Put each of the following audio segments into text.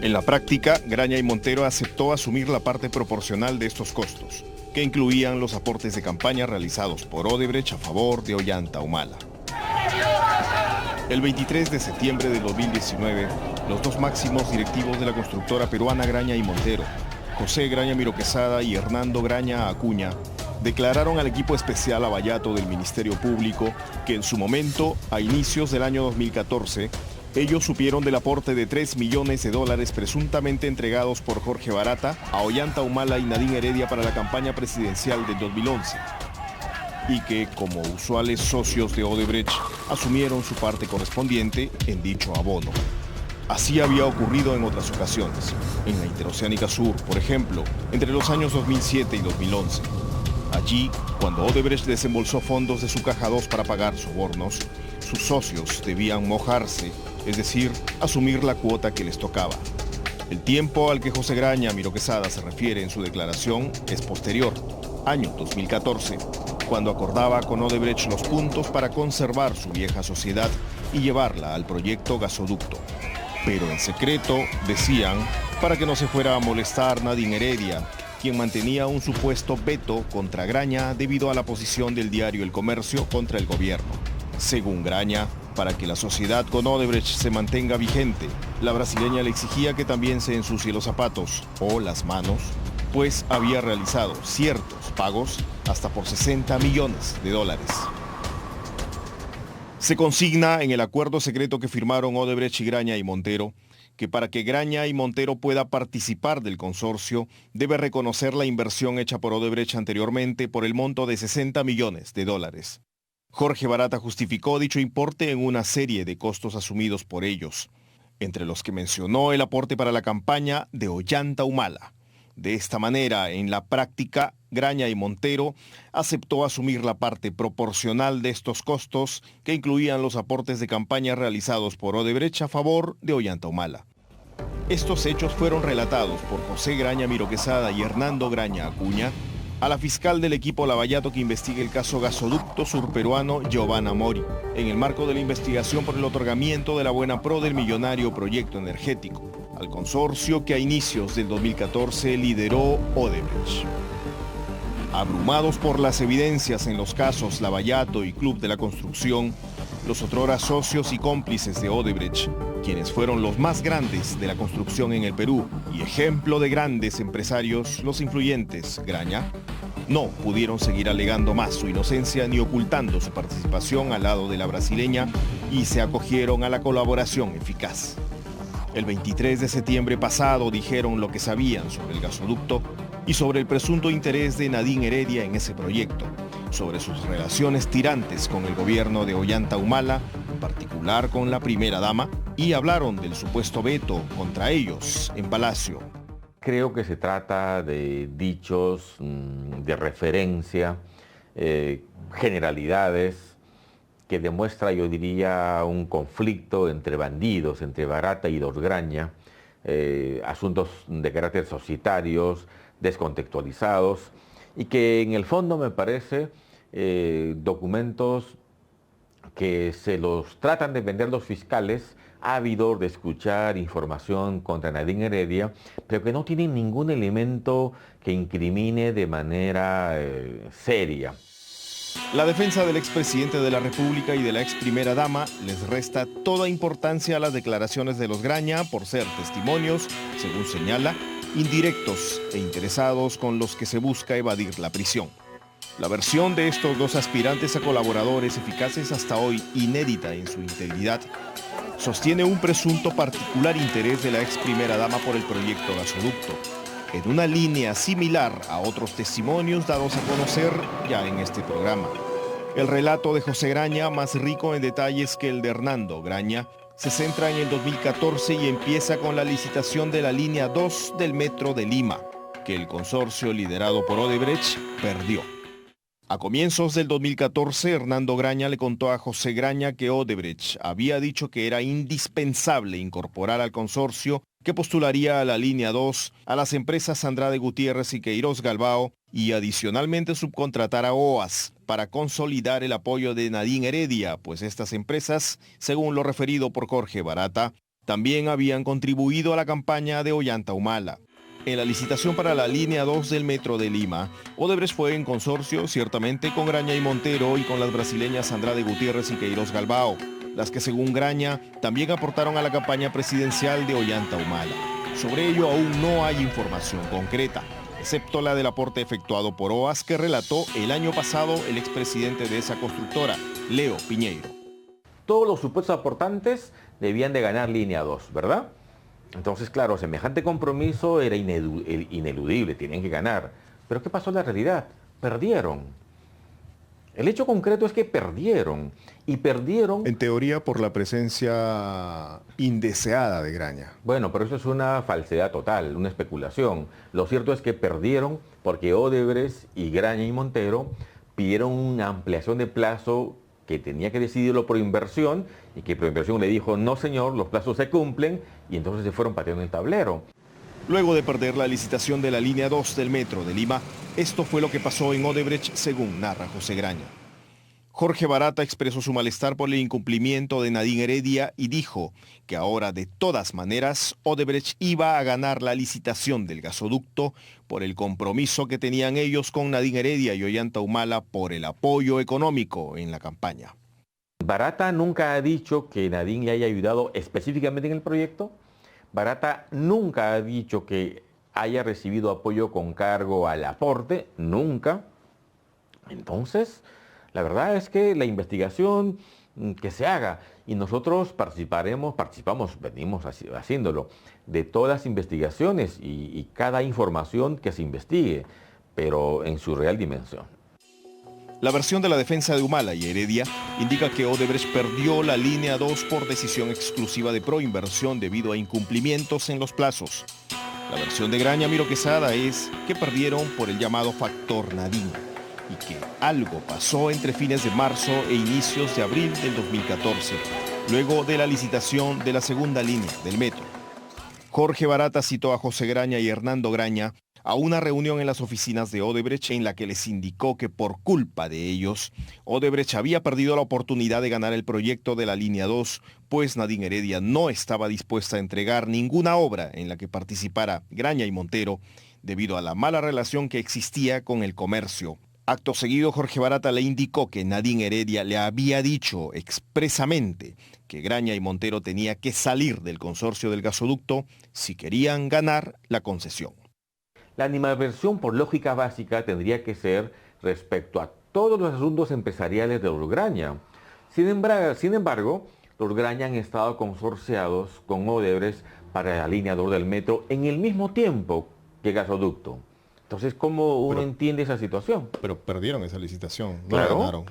En la práctica, Graña y Montero aceptó asumir la parte proporcional de estos costos, que incluían los aportes de campaña realizados por Odebrecht a favor de Ollanta Humala. El 23 de septiembre de 2019, los dos máximos directivos de la constructora peruana Graña y Montero, José Graña Miró Quesada y Hernando Graña Acuña, declararon al equipo especial Lavallato del Ministerio Público que en su momento, a inicios del año 2014, ellos supieron del aporte de $3 millones presuntamente entregados por Jorge Barata a Ollanta Humala y Nadine Heredia para la campaña presidencial del 2011 y que, como usuales socios de Odebrecht, asumieron su parte correspondiente en dicho abono. Así había ocurrido en otras ocasiones, en la Interoceánica Sur, por ejemplo, entre los años 2007 y 2011. Allí, cuando Odebrecht desembolsó fondos de su caja 2 para pagar sobornos, sus socios debían mojarse, es decir, asumir la cuota que les tocaba. El tiempo al que José Graña Miró Quesada se refiere en su declaración es posterior, año 2014, cuando acordaba con Odebrecht los puntos para conservar su vieja sociedad y llevarla al proyecto gasoducto. Pero en secreto, decían, para que no se fuera a molestar Nadine Heredia, quien mantenía un supuesto veto contra Graña debido a la posición del diario El Comercio contra el gobierno. Según Graña, para que la sociedad con Odebrecht se mantenga vigente, la brasileña le exigía que también se ensucie los zapatos o las manos, pues había realizado ciertos pagos hasta por $60 millones. Se consigna en el acuerdo secreto que firmaron Odebrecht y Graña y Montero que para que Graña y Montero pueda participar del consorcio, debe reconocer la inversión hecha por Odebrecht anteriormente por el monto de $60 millones. Jorge Barata justificó dicho importe en una serie de costos asumidos por ellos, entre los que mencionó el aporte para la campaña de Ollanta Humala. De esta manera, en la práctica, Graña y Montero aceptó asumir la parte proporcional de estos costos que incluían los aportes de campaña realizados por Odebrecht a favor de Ollanta Humala. Estos hechos fueron relatados por José Graña Miró Quesada y Hernando Graña Acuña a la fiscal del equipo Lavallato que investiga el caso gasoducto surperuano Giovanna Mori, en el marco de la investigación por el otorgamiento de la buena pro del millonario proyecto energético, al consorcio que a inicios del 2014 lideró Odebrecht. Abrumados por las evidencias en los casos Lavallato y Club de la Construcción, los otrora socios y cómplices de Odebrecht, quienes fueron los más grandes de la construcción en el Perú y ejemplo de grandes empresarios, los influyentes Graña, no pudieron seguir alegando más su inocencia ni ocultando su participación al lado de la brasileña y se acogieron a la colaboración eficaz. El 23 de septiembre pasado dijeron lo que sabían sobre el gasoducto y sobre el presunto interés de Nadine Heredia en ese proyecto, sobre sus relaciones tirantes con el gobierno de Ollanta Humala, en particular con la primera dama, y hablaron del supuesto veto contra ellos en Palacio. Creo que se trata de dichos de referencia, generalidades, que demuestra, yo diría, un conflicto entre bandidos, entre Barata y Dos Graña, asuntos de carácter societarios, descontextualizados, y que en el fondo me parece documentos que se los tratan de vender los fiscales ávidos de escuchar información contra Nadine Heredia, pero que no tienen ningún elemento que incrimine de manera seria. La defensa del expresidente de la República y de la ex primera dama les resta toda importancia a las declaraciones de los Graña por ser testimonios, según señala, indirectos e interesados con los que se busca evadir la prisión. La versión de estos dos aspirantes a colaboradores eficaces hasta hoy inédita en su integridad, sostiene un presunto particular interés de la ex primera dama por el proyecto gasoducto, en una línea similar a otros testimonios dados a conocer ya en este programa. El relato de José Graña, más rico en detalles que el de Hernando Graña, se centra en el 2014 y empieza con la licitación de la línea 2 del Metro de Lima, que el consorcio liderado por Odebrecht perdió. A comienzos del 2014, Hernando Graña le contó a José Graña que Odebrecht había dicho que era indispensable incorporar al consorcio que postularía a la línea 2 a las empresas Andrade Gutiérrez y Queiroz Galbao y adicionalmente subcontratar a OAS para consolidar el apoyo de Nadine Heredia, pues estas empresas, según lo referido por Jorge Barata, también habían contribuido a la campaña de Ollanta Humala. En la licitación para la línea 2 del Metro de Lima, Odebrecht fue en consorcio, ciertamente, con Graña y Montero y con las brasileñas Andrade Gutiérrez y Queiroz Galbao, las que según Graña también aportaron a la campaña presidencial de Ollanta Humala. Sobre ello aún no hay información concreta, excepto la del aporte efectuado por OAS que relató el año pasado el expresidente de esa constructora, Leo Piñeiro. Todos los supuestos aportantes debían de ganar línea 2, ¿verdad? Entonces, claro, semejante compromiso era ineludible, tenían que ganar. Pero ¿qué pasó en la realidad? Perdieron. El hecho concreto es que perdieron. Y perdieron... En teoría por la presencia indeseada de Graña. Bueno, pero eso es una falsedad total, una especulación. Lo cierto es que perdieron porque Odebrecht y Graña y Montero pidieron una ampliación de plazo que tenía que decidirlo por inversión y que por inversión le dijo, no señor, los plazos se cumplen, y entonces se fueron pateando el tablero. Luego de perder la licitación de la línea 2 del Metro de Lima, esto fue lo que pasó en Odebrecht, según narra José Graña. Jorge Barata expresó su malestar por el incumplimiento de Nadine Heredia y dijo que ahora, de todas maneras, Odebrecht iba a ganar la licitación del gasoducto por el compromiso que tenían ellos con Nadine Heredia y Ollanta Humala por el apoyo económico en la campaña. Barata nunca ha dicho que Nadine le haya ayudado específicamente en el proyecto. Barata nunca ha dicho que haya recibido apoyo con cargo al aporte, nunca. Entonces, la verdad es que la investigación que se haga, y nosotros venimos haciéndolo, de todas las investigaciones y cada información que se investigue, pero en su real dimensión. La versión de la defensa de Humala y Heredia indica que Odebrecht perdió la línea 2 por decisión exclusiva de Proinversión debido a incumplimientos en los plazos. La versión de Graña Miro Quesada es que perdieron por el llamado factor Nadine y que algo pasó entre fines de marzo e inicios de abril del 2014, luego de la licitación de la segunda línea del metro. Jorge Barata citó a José Graña y Hernando Graña a una reunión en las oficinas de Odebrecht en la que les indicó que por culpa de ellos, Odebrecht había perdido la oportunidad de ganar el proyecto de la línea 2, pues Nadine Heredia no estaba dispuesta a entregar ninguna obra en la que participara Graña y Montero debido a la mala relación que existía con el comercio. Acto seguido, Jorge Barata le indicó que Nadine Heredia le había dicho expresamente que Graña y Montero tenía que salir del consorcio del gasoducto si querían ganar la concesión. La animadversión por lógica básica tendría que ser respecto a todos los asuntos empresariales de los Graña. Sin embargo, los Graña han estado consorciados con Odebrecht para la línea 2 del metro en el mismo tiempo que gasoducto. Entonces, ¿cómo uno entiende esa situación? Pero perdieron esa licitación, no claro, la ganaron.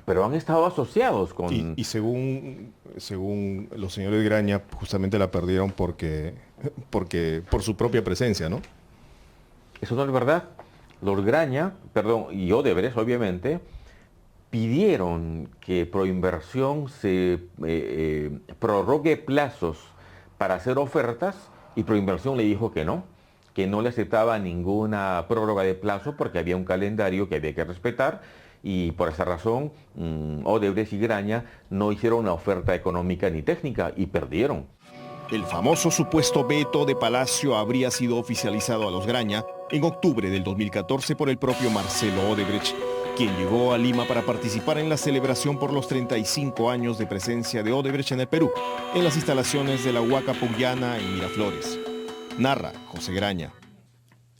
Pero han estado asociados con... Y según los señores Graña, justamente la perdieron por su propia presencia, ¿no? Eso no es verdad. Los Graña, y Odebrecht, obviamente, pidieron que Proinversión se prorrogue plazos para hacer ofertas, y Proinversión le dijo que no le aceptaba ninguna prórroga de plazo porque había un calendario que había que respetar, y por esa razón Odebrecht y Graña no hicieron una oferta económica ni técnica y perdieron. El famoso supuesto veto de Palacio habría sido oficializado a los Graña en octubre del 2014 por el propio Marcelo Odebrecht, quien llegó a Lima para participar en la celebración por los 35 años de presencia de Odebrecht en el Perú, en las instalaciones de la Huaca Pucllana en Miraflores. Narra José Graña.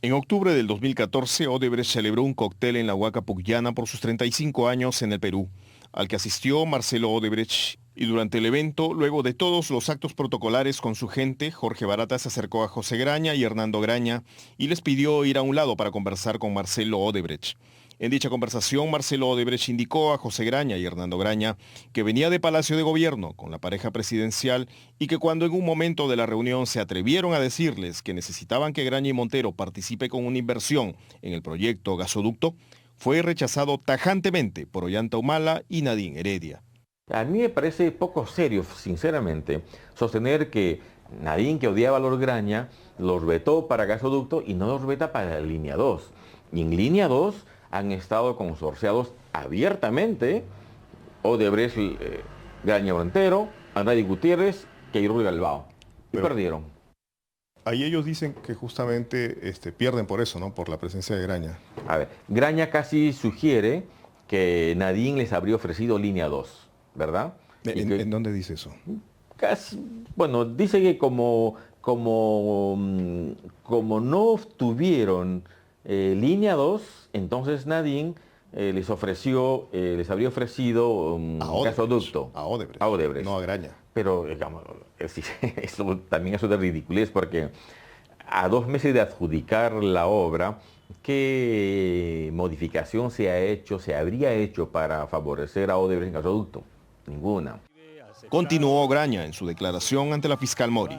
En octubre del 2014, Odebrecht celebró un cóctel en la Huaca Pucllana por sus 35 años en el Perú, al que asistió Marcelo Odebrecht. Y durante el evento, luego de todos los actos protocolares con su gente, Jorge Barata se acercó a José Graña y Hernando Graña y les pidió ir a un lado para conversar con Marcelo Odebrecht. En dicha conversación, Marcelo Odebrecht indicó a José Graña y Hernando Graña que venía de Palacio de Gobierno con la pareja presidencial y que cuando en un momento de la reunión se atrevieron a decirles que necesitaban que Graña y Montero participe con una inversión en el proyecto gasoducto, fue rechazado tajantemente por Ollanta Humala y Nadine Heredia. A mí me parece poco serio, sinceramente, sostener que Nadine, que odiaba a los Graña, los vetó para gasoducto y no los veta para la línea 2. Y en línea 2 han estado consorciados abiertamente Odebrecht, Graña Montero, Andrade Gutiérrez que Hidrogalbao. Y Pero perdieron. ahí ellos dicen que justamente pierden por eso, ¿no? Por la presencia de Graña. A ver, Graña casi sugiere que Nadine les habría ofrecido línea 2, ¿verdad? ¿En dónde dice eso? Bueno, dice que como no obtuvieron línea 2, entonces Nadine les habría ofrecido un gasoducto. A Odebrecht. A Odebrecht. No a Graña. Pero, digamos, eso también es de ridiculez, porque a 2 meses de adjudicar la obra, ¿qué modificación se habría hecho para favorecer a Odebrecht en gasoducto? Ninguna. Continuó Graña en su declaración ante la fiscal Mori.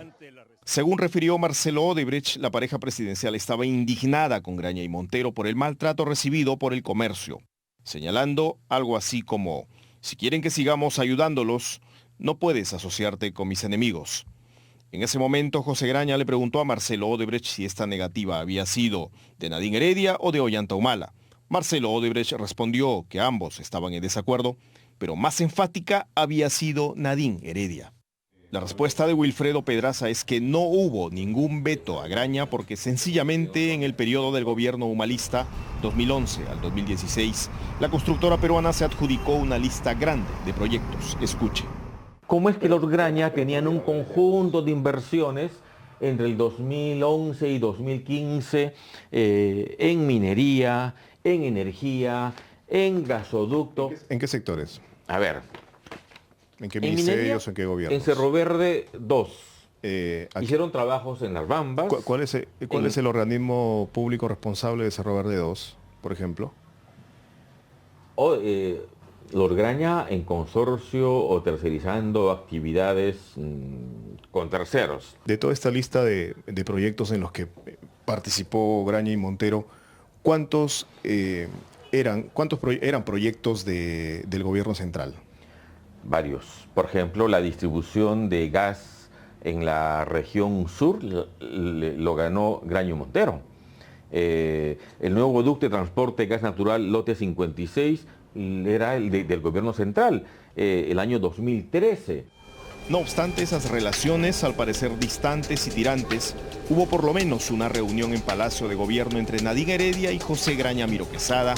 Según refirió Marcelo Odebrecht, la pareja presidencial estaba indignada con Graña y Montero por el maltrato recibido por el comercio, señalando algo así como: si quieren que sigamos ayudándolos, no puedes asociarte con mis enemigos. En ese momento, José Graña le preguntó a Marcelo Odebrecht si esta negativa había sido de Nadine Heredia o de Ollanta Humala. Marcelo Odebrecht respondió que ambos estaban en desacuerdo, pero más enfática había sido Nadine Heredia. La respuesta de Wilfredo Pedraza es que no hubo ningún veto a Graña porque sencillamente en el periodo del gobierno humalista 2011 al 2016, la constructora peruana se adjudicó una lista grande de proyectos. Escuche. ¿Cómo es que los Graña tenían un conjunto de inversiones entre el 2011 y 2015 en minería, en energía, en gasoducto? ¿En qué sectores? A ver. ¿En qué ministerios, en qué gobiernos? En Cerro Verde 2. Aquí, hicieron trabajos en Las Bambas. ¿Cuál es el organismo público responsable de Cerro Verde 2, por ejemplo? Los Graña en consorcio o tercerizando actividades con terceros. De toda esta lista de proyectos en los que participó Graña y Montero, ¿cuántos eran proyectos del gobierno central? Varios. Por ejemplo, la distribución de gas en la región sur lo ganó Graña y Montero. El nuevo ducto de transporte de gas natural lote 56 era el del gobierno central, el año 2013. No obstante esas relaciones, al parecer distantes y tirantes, hubo por lo menos una reunión en Palacio de Gobierno entre Nadine Heredia y José Graña Miró Quesada,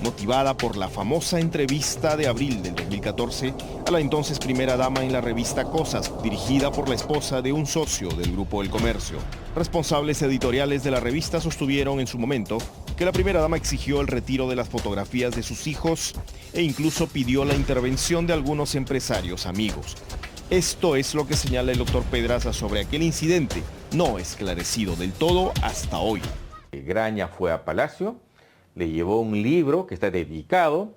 motivada por la famosa entrevista de abril del 2014 a la entonces primera dama en la revista Cosas, dirigida por la esposa de un socio del Grupo del Comercio. Responsables editoriales de la revista sostuvieron en su momento que la primera dama exigió el retiro de las fotografías de sus hijos e incluso pidió la intervención de algunos empresarios amigos. Esto es lo que señala el doctor Pedraza sobre aquel incidente, no esclarecido del todo hasta hoy. Graña fue a Palacio, le llevó un libro que está dedicado,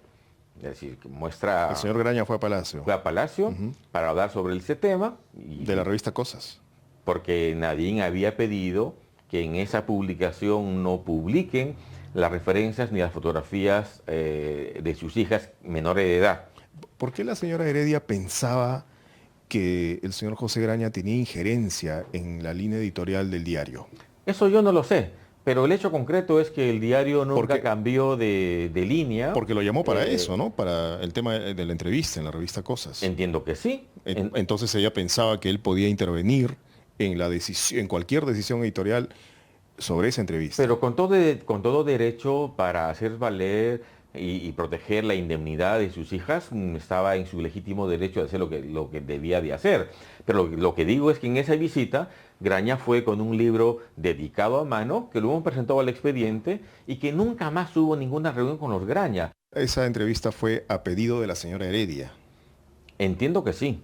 es decir, que muestra... El señor Graña fue a Palacio. Fue a Palacio para hablar sobre ese tema. De la revista Cosas. Porque Nadine había pedido que en esa publicación no publiquen las referencias ni las fotografías de sus hijas menores de edad. ¿Por qué la señora Heredia pensaba que el señor José Graña tenía injerencia en la línea editorial del diario? Eso yo no lo sé. Pero el hecho concreto es que el diario nunca cambió de línea. Porque lo llamó para eso, ¿no? Para el tema de la entrevista en la revista Cosas. Entiendo que sí. Entonces ella pensaba que él podía intervenir en cualquier decisión editorial sobre esa entrevista. Pero con todo derecho para hacer valer y proteger la indemnidad de sus hijas, estaba en su legítimo derecho de hacer lo que debía de hacer. Pero lo que digo es que en esa visita Graña fue con un libro dedicado a mano, que luego presentó al expediente y que nunca más hubo ninguna reunión con los Graña. Esa entrevista fue a pedido de la señora Heredia. Entiendo que sí.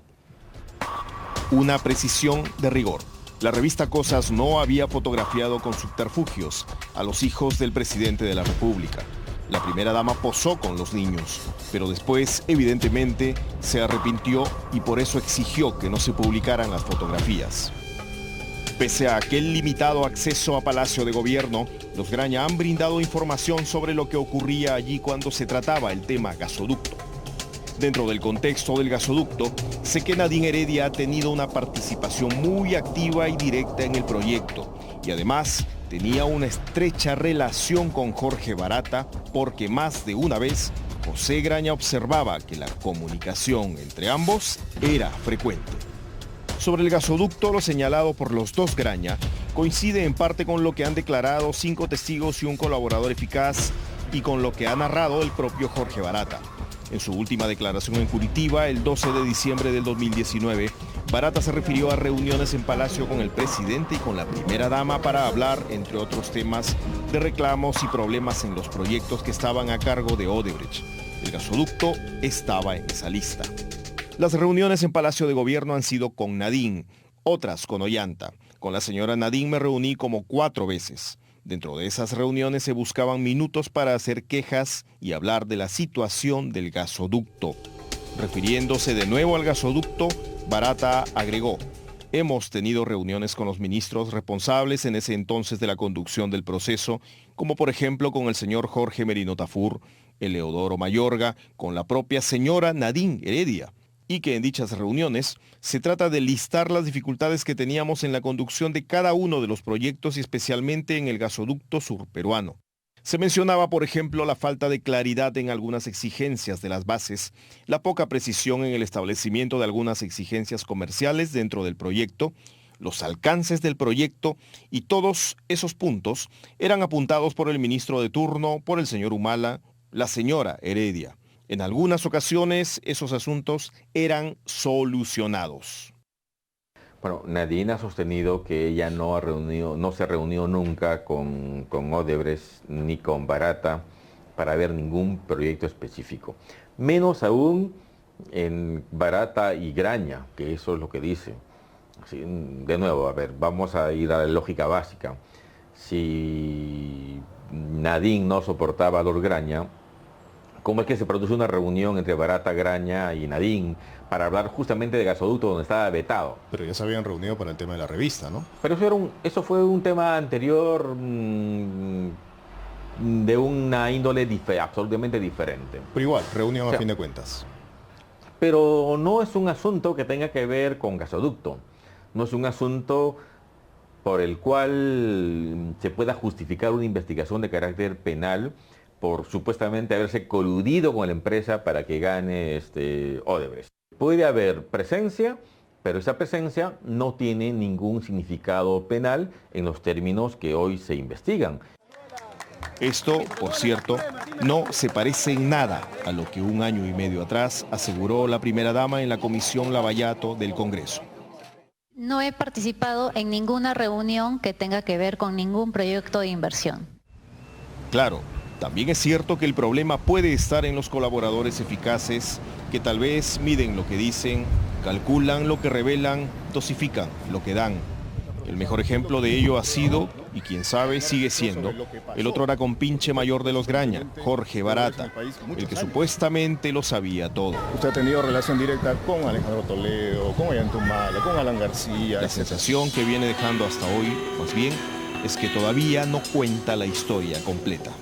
Una precisión de rigor. La revista Cosas no había fotografiado con subterfugios a los hijos del presidente de la República. La primera dama posó con los niños, pero después, evidentemente, se arrepintió y por eso exigió que no se publicaran las fotografías. Pese a aquel limitado acceso a Palacio de Gobierno, los Graña han brindado información sobre lo que ocurría allí cuando se trataba el tema gasoducto. Dentro del contexto del gasoducto, sé que Nadine Heredia ha tenido una participación muy activa y directa en el proyecto y además tenía una estrecha relación con Jorge Barata porque más de una vez José Graña observaba que la comunicación entre ambos era frecuente. Sobre el gasoducto, lo señalado por los dos Graña coincide en parte con lo que han declarado 5 testigos y un colaborador eficaz y con lo que ha narrado el propio Jorge Barata. En su última declaración en Curitiba, el 12 de diciembre del 2019, Barata se refirió a reuniones en Palacio con el presidente y con la primera dama para hablar, entre otros temas, de reclamos y problemas en los proyectos que estaban a cargo de Odebrecht. El gasoducto estaba en esa lista. Las reuniones en Palacio de Gobierno han sido con Nadine, otras con Ollanta. Con la señora Nadine me reuní como 4 veces. Dentro de esas reuniones se buscaban minutos para hacer quejas y hablar de la situación del gasoducto. Refiriéndose de nuevo al gasoducto, Barata agregó: hemos tenido reuniones con los ministros responsables en ese entonces de la conducción del proceso, como por ejemplo con el señor Jorge Merino Tafur, Eleodoro Mayorga, con la propia señora Nadine Heredia, y que en dichas reuniones se trata de listar las dificultades que teníamos en la conducción de cada uno de los proyectos y especialmente en el gasoducto surperuano. Se mencionaba, por ejemplo, la falta de claridad en algunas exigencias de las bases, la poca precisión en el establecimiento de algunas exigencias comerciales dentro del proyecto, los alcances del proyecto, y todos esos puntos eran apuntados por el ministro de turno, por el señor Humala, la señora Heredia. En algunas ocasiones esos asuntos eran solucionados. Bueno, Nadine ha sostenido que ella no se reunió nunca con Odebrecht ni con Barata para ver ningún proyecto específico. Menos aún en Barata y Graña, que eso es lo que dice. Así, de nuevo, a ver, vamos a ir a la lógica básica. Si Nadine no soportaba a Lord Graña, ¿cómo es que se produce una reunión entre Barata, Graña y Nadine para hablar justamente de gasoducto donde estaba vetado? Pero ya se habían reunido para el tema de la revista, ¿no? Pero eso fue un tema anterior de una índole absolutamente diferente. Pero igual, reunión a fin de cuentas. Pero no es un asunto que tenga que ver con gasoducto. No es un asunto por el cual se pueda justificar una investigación de carácter penal por supuestamente haberse coludido con la empresa para que gane Odebrecht. Puede haber presencia, pero esa presencia no tiene ningún significado penal en los términos que hoy se investigan. Esto, por cierto, no se parece en nada a lo que 1 año y medio atrás aseguró la primera dama en la Comisión Lavallato del Congreso. No he participado en ninguna reunión que tenga que ver con ningún proyecto de inversión. Claro. También es cierto que el problema puede estar en los colaboradores eficaces que tal vez miden lo que dicen, calculan lo que revelan, dosifican lo que dan. El mejor ejemplo de ello ha sido, y quién sabe sigue siendo, el otrora compinche mayor de los Graña, Jorge Barata, el que supuestamente lo sabía todo. Usted ha tenido relación directa con Alejandro Toledo, con Ollanta Humala, con Alan García. La sensación que viene dejando hasta hoy, más bien, es que todavía no cuenta la historia completa.